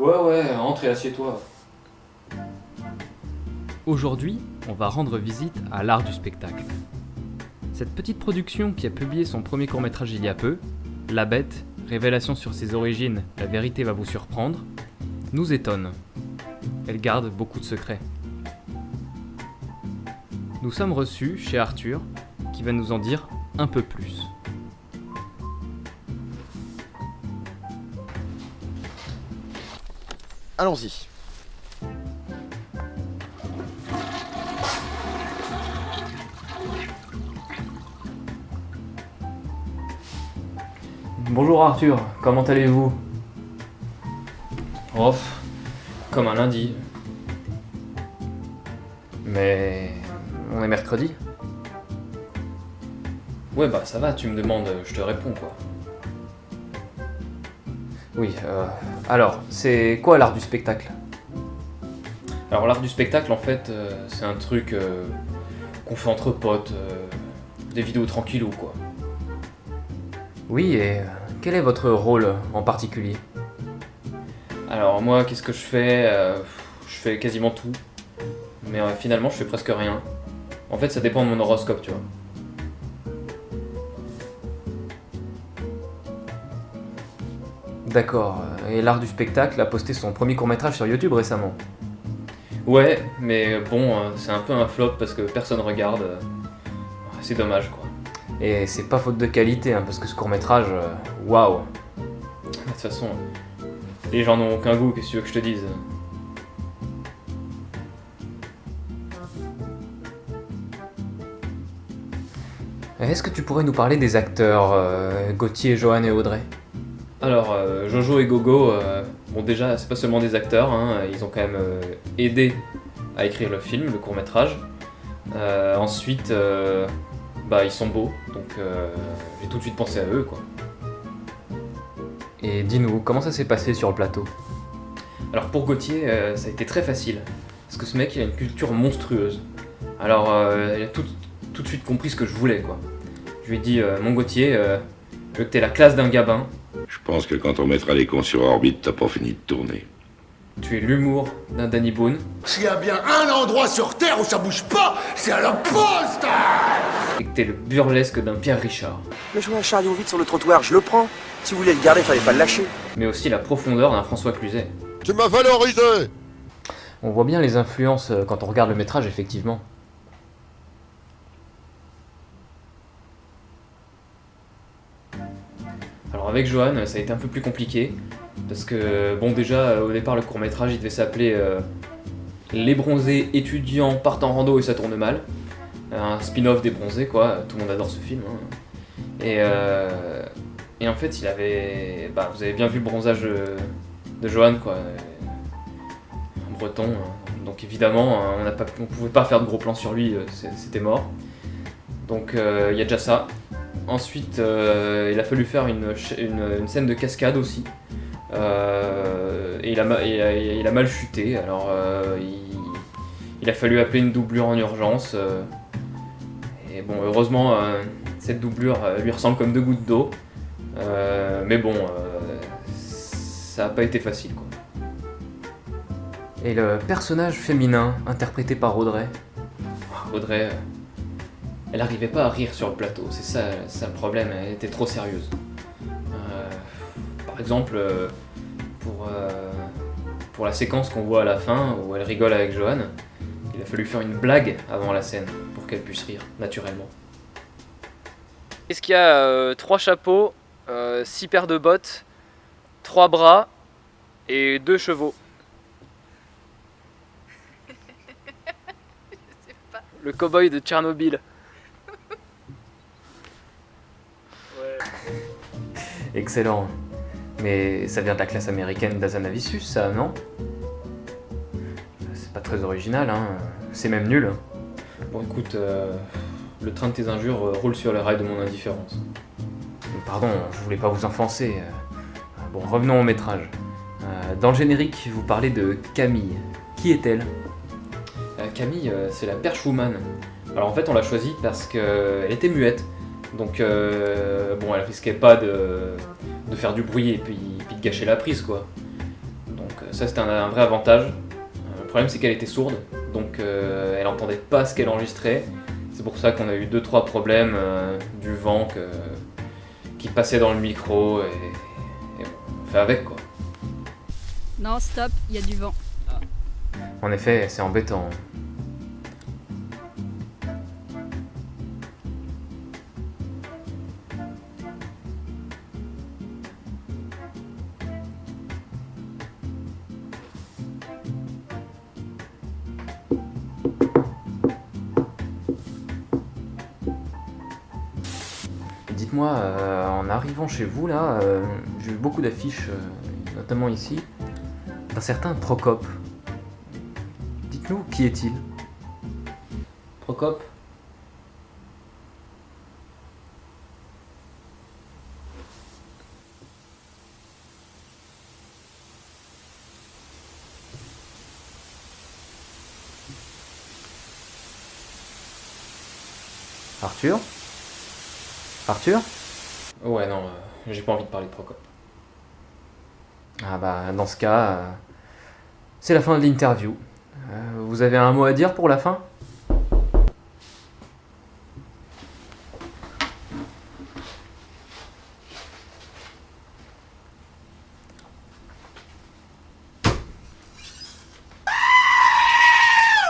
Ouais, entre et assieds-toi. Aujourd'hui, on va rendre visite à l'art du spectacle. Cette petite production qui a publié son premier court-métrage il y a peu, La Bête, révélation sur ses origines, la vérité va vous surprendre, nous étonne. Elle garde beaucoup de secrets. Nous sommes reçus chez Arthur, qui va nous en dire un peu plus. Allons-y. Bonjour Arthur, comment allez-vous? Off, comme un lundi. Mais on est mercredi? Ouais bah ça va, tu me demandes, je te réponds quoi. Oui, alors, c'est quoi l'art du spectacle? Alors l'art du spectacle en fait, c'est un truc qu'on fait entre potes, des vidéos tranquillou quoi. Oui, et quel est votre rôle en particulier? Alors moi, qu'est-ce que je fais? Je fais quasiment tout, mais finalement je fais presque rien. En fait, ça dépend de mon horoscope, tu vois. D'accord, et l'art du spectacle a posté son premier court-métrage sur YouTube récemment. Ouais, mais bon, c'est un peu un flop parce que personne regarde. C'est dommage quoi. Et c'est pas faute de qualité, hein, parce que ce court-métrage, waouh! De toute façon, les gens n'ont aucun goût, qu'est-ce que tu veux que je te dise? Est-ce que tu pourrais nous parler des acteurs, Gauthier, Johan et Audrey? Alors, Jojo et Gogo, bon déjà, c'est pas seulement des acteurs, hein, ils ont quand même aidé à écrire le film, le court-métrage. Ensuite, bah ils sont beaux, donc j'ai tout de suite pensé à eux, quoi. Et dis-nous, comment ça s'est passé sur le plateau? Alors pour Gauthier, ça a été très facile, parce que ce mec, il a une culture monstrueuse. Alors, il a tout de suite compris ce que je voulais, quoi. Je lui ai dit, mon Gauthier, je veux que t'aies la classe d'un gabin. Je pense que quand on mettra les cons sur orbite, t'as pas fini de tourner. Tu es l'humour d'un Danny Boone. S'il y a bien un endroit sur Terre où ça bouge pas, c'est à la poste. Et que t'es le burlesque d'un Pierre Richard. Mais je vois un chariot vide sur le trottoir, je le prends. Si vous voulez le garder, fallait pas le lâcher. Mais aussi la profondeur d'un François Cluzet. Tu m'as valorisé. On voit bien les influences quand on regarde le métrage, effectivement. Alors avec Johan, ça a été un peu plus compliqué, parce que, bon déjà, au départ, le court-métrage, il devait s'appeler Les bronzés étudiants partent en rando et ça tourne mal. Un spin-off des bronzés, quoi, tout le monde adore ce film. Hein. Et en fait, il avait... Bah, vous avez bien vu le bronzage de Johan, quoi. Un breton, hein. Donc évidemment, on pouvait pas faire de gros plans sur lui, c'était mort. Donc il y a déjà ça. Ensuite, il a fallu faire une scène de cascade aussi. Et il a mal chuté, alors il a fallu appeler une doublure en urgence. Et bon, heureusement, cette doublure lui ressemble comme deux gouttes d'eau. Mais bon, ça n'a pas été facile, quoi. Et le personnage féminin interprété par Audrey? Audrey, elle arrivait pas à rire sur le plateau, c'est ça le problème, elle était trop sérieuse. Par exemple, pour la séquence qu'on voit à la fin, où elle rigole avec Johan, il a fallu faire une blague avant la scène, pour qu'elle puisse rire, naturellement. Est-ce qu'il y a 3 chapeaux, 6 paires de bottes, 3 bras et 2 chevaux? Le cow-boy de Tchernobyl. Excellent. Mais ça vient de la classe américaine d'Azanavicius, ça, non? C'est pas très original, hein. C'est même nul. Bon, écoute, le train de tes injures roule sur les rails de mon indifférence. Pardon, je voulais pas vous enfoncer. Bon, revenons au métrage. Dans le générique, vous parlez de Camille. Qui est-elle? Camille, c'est la perche-woman. Alors en fait, on l'a choisie parce qu'elle était muette. Donc, bon, elle risquait pas de faire du bruit et puis de gâcher la prise, quoi. Donc, Ça c'était un vrai avantage. Le problème c'est qu'elle était sourde, donc elle entendait pas ce qu'elle enregistrait. C'est pour ça qu'on a eu 2-3 problèmes, du vent qui passait dans le micro et on fait avec quoi. Non, stop, il y a du vent. En effet, c'est embêtant. Dites-moi, en arrivant chez vous là, j'ai vu beaucoup d'affiches, notamment ici, d'un certain Procope. Dites-nous, qui est-il? Procope? Arthur? Arthur? Ouais, non, j'ai pas envie de parler de Procope. Ah bah, dans ce cas, c'est la fin de l'interview. Vous avez un mot à dire pour la fin?